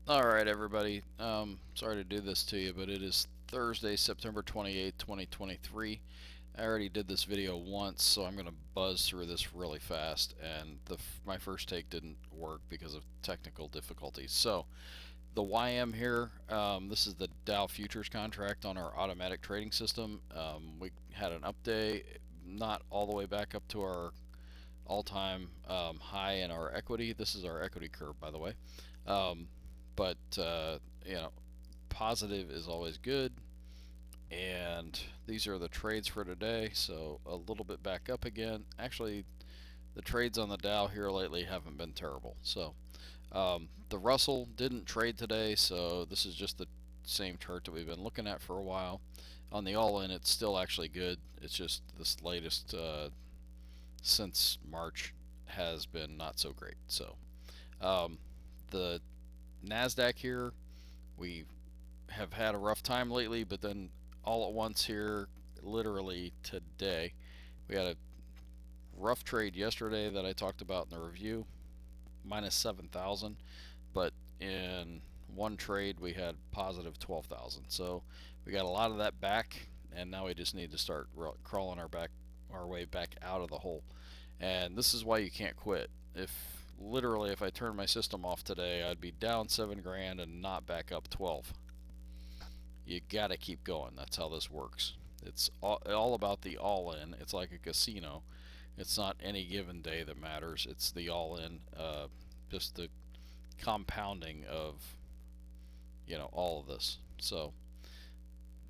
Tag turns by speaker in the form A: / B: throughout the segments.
A: Alright, everybody. Sorry to do this to you, but it is Thursday, September 28th, 2023. I already did this video once, so I'm going to buzz through this really fast, and my first take didn't work because of technical difficulties. So, the YM here, this is the Dow Futures contract on our automatic trading system. We had an update, not all the way back up to our all-time high in our equity. This is our equity curve, by the way. Um, but you know, positive is always good. And these are the trades for today. So a little bit back up again. Actually, the trades on the Dow here lately haven't been terrible. So the Russell didn't trade today, so this is just the same chart that we've been looking at for a while. On the all-in, it's still actually good. It's just this latest since March has been not so great. So um, the Nasdaq here, we have had a rough time lately, but then all at once here, literally today, we had a rough trade yesterday that I talked about in the review, minus 7,000, but in one trade we had positive 12,000. So we got a lot of that back, and now we just need to start crawling our way back out of the hole. And this is why you can't quit. If I turned my system off today, I'd be down 7 grand and not back up 12. You gotta keep going. That's how this works. It's all about the all-in. It's like a casino. It's not any given day that matters. It's the all-in, just the compounding of all of this. So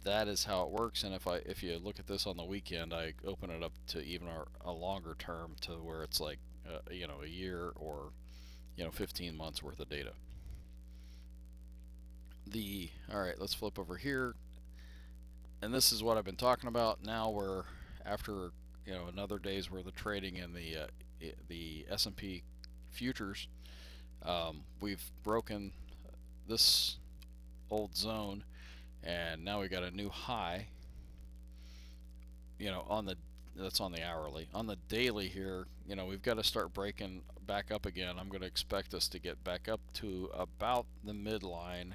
A: that is how it works. And if you look at this on the weekend, I open it up to even a longer term to where it's like a year or 15 months worth of data. All right, let's flip over here, and this is what I've been talking about. Now we're after another day's worth of trading in the S&P futures. We've broken this old zone, and now we got a new high. On the That's on the hourly. On the daily here, we've got to start breaking back up again. I'm going to expect us to get back up to about the midline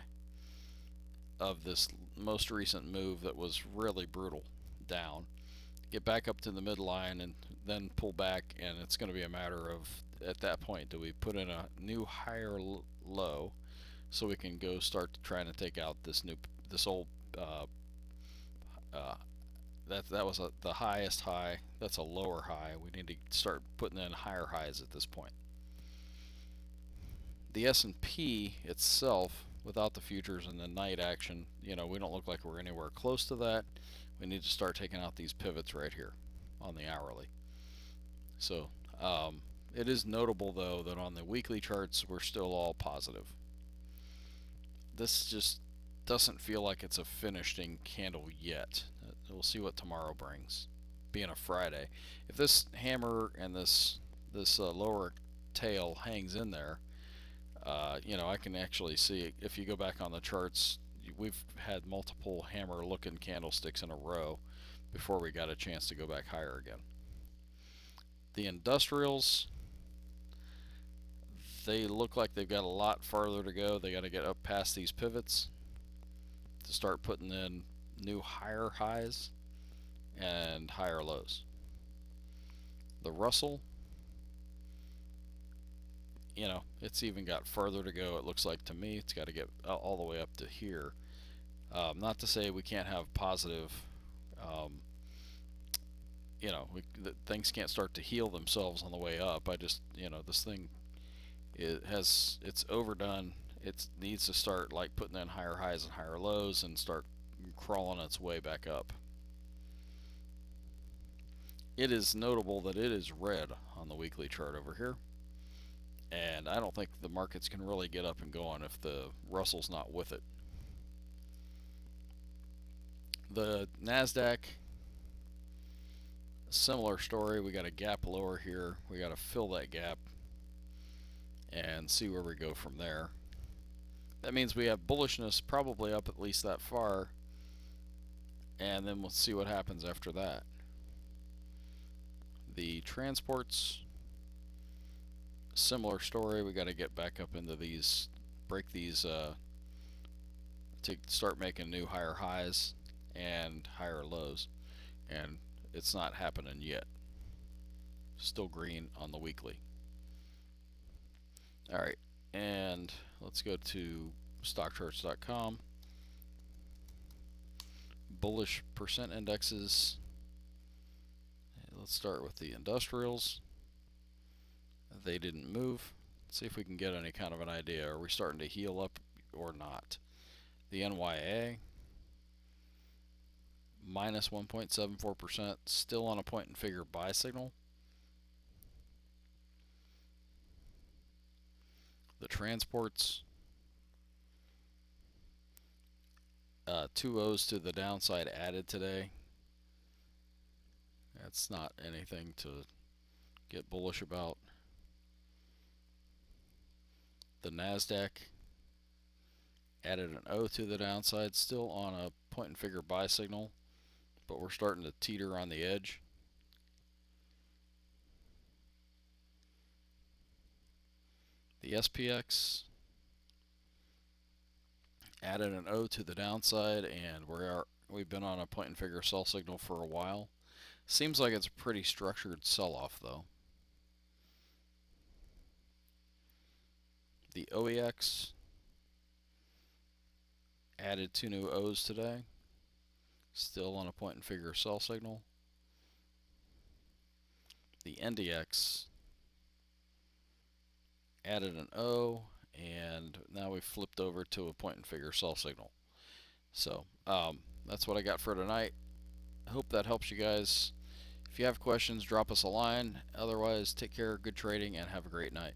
A: of this most recent move that was really brutal down. Get back up to the midline and then pull back, and it's going to be a matter of, at that point, do we put in a new higher low so we can go start trying to take out this old uh, that was the highest high. That's a lower high. We need to start putting in higher highs at this point. The S&P itself, without the futures and the night action, we don't look like we're anywhere close to that. We need to start taking out these pivots right here on the hourly. So it is notable, though, that on the weekly charts we're still all positive. This just doesn't feel like it's a finishing candle yet. We'll see what tomorrow brings, being a Friday. If this hammer and this lower tail hangs in there, I can actually see, if you go back on the charts, we've had multiple hammer looking candlesticks in a row before we got a chance to go back higher again. The industrials, they look like they've got a lot farther to go. They got to get up past these pivots to start putting in new higher highs and higher lows. The Russell, it's even got further to go. It looks like to me it's got to get all the way up to here. Not to say we can't have positive, um, things can't start to heal themselves on the way up. I just, this thing it's overdone. It needs to start like putting in higher highs and higher lows and start crawling its way back up. It is notable that it is red on the weekly chart over here, and I don't think the markets can really get up and going if the Russell's not with it. The Nasdaq, similar story. We got a gap lower here. We got to fill that gap and see where we go from there. That means we have bullishness probably up at least that far, and then we'll see what happens after that. The transports, similar story. We got to get back up into these break these, to start making new higher highs and higher lows, and it's not happening yet. Still green on the weekly. Alright, and let's go to stockcharts.com. Bullish percent indexes. Let's start with the industrials. They didn't move. Let's see if we can get any kind of an idea. Are we starting to heal up or not? The NYA, minus 1.74%, still on a point and figure buy signal. The transports, 2 O's to the downside added today. That's not anything to get bullish about. The NASDAQ added an O to the downside, still on a point and figure buy signal, but we're starting to teeter on the edge. The SPX added an O to the downside, and we've been on a point and figure sell signal for a while. Seems like it's a pretty structured sell-off though. The OEX added 2 new O's today, still on a point and figure sell signal. The NDX added an O, and now we've flipped over to a point and figure sell signal. So that's what I got for tonight. I hope that helps you guys. If you have questions, drop us a line. Otherwise, take care, good trading, and have a great night.